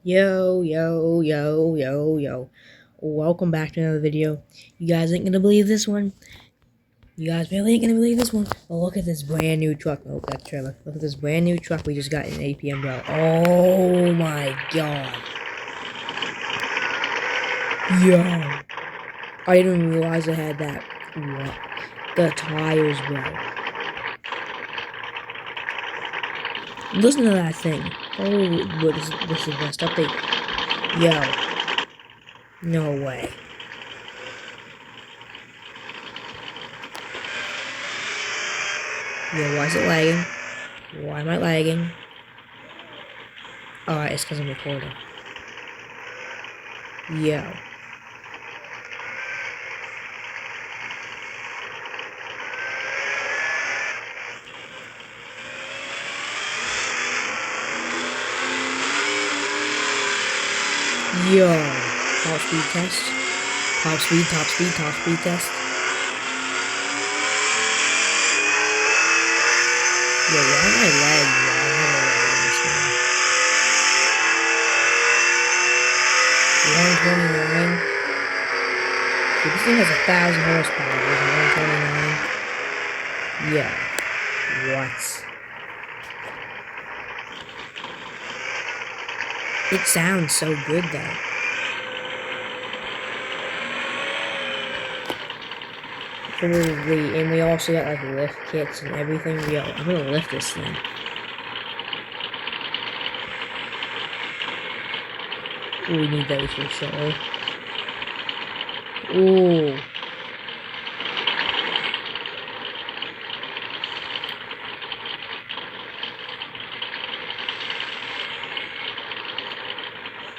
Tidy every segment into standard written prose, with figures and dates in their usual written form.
Yo, yo, yo, yo, yo. Welcome back to another video. You guys ain't gonna believe this one. You guys really ain't gonna believe this one. But look at this brand new truck. Oh, that trailer. Look at this brand new truck we just got in APM, bro. Oh my god. Yo. I didn't even realize I had that. What? The tires, bro. Listen to that thing. Oh, this is the best update. Yo. No way. Yo, why is it lagging? Why am I lagging? Alright, it's because I'm recording. Yo. Yo. Top speed test. Top speed test. Yo, why am I lagging? Yo, I'm never lagging this game. 129. So this thing has 1,000 horsepower. There's 129. Yeah. What? It sounds so good though. And we also got like lift kits and everything. Yo, I'm gonna lift this thing. Ooh, we need those for sure. Ooh.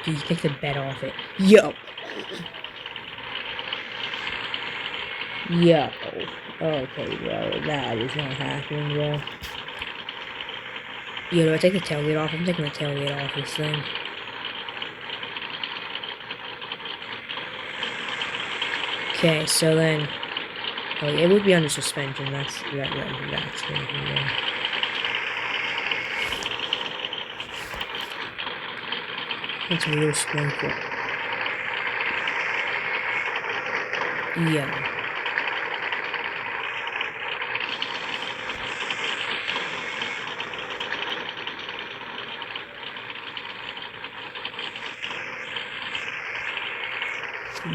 Dude, take the bed off it. Yo. Yo. Okay, bro. That is not happening, bro. Yo, do I take the tailgate off? I'm taking the tailgate off this thing. Okay, so then... Oh, it would be under suspension. That's good, yeah. It's real sprinkle. Yeah.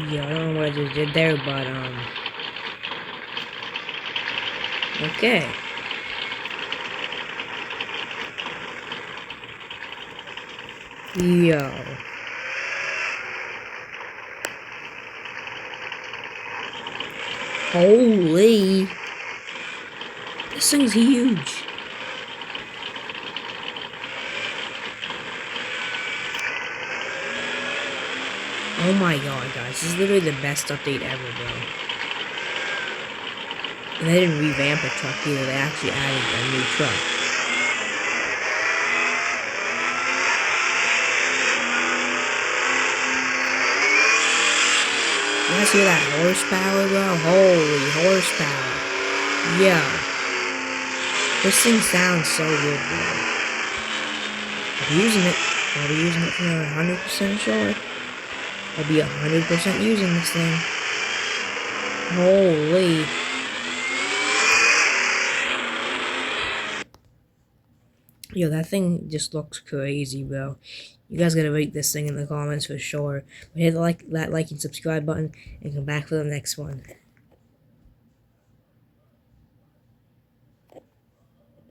Yeah, I don't know what I just did there, but, okay. Yo. Holy. This thing's huge. Oh my god, guys. This is literally the best update ever, bro. And they didn't revamp the truck either. They actually added a new truck. You guys hear that horsepower, bro? Holy horsepower. Yo. This thing sounds so good, bro. I'll be using it. I'll be using it for 100% sure. I'll be 100% using this thing. Holy. Yo, that thing just looks crazy, bro. You guys gotta rate this thing in the comments for sure. But hit that like and subscribe button and come back for the next one.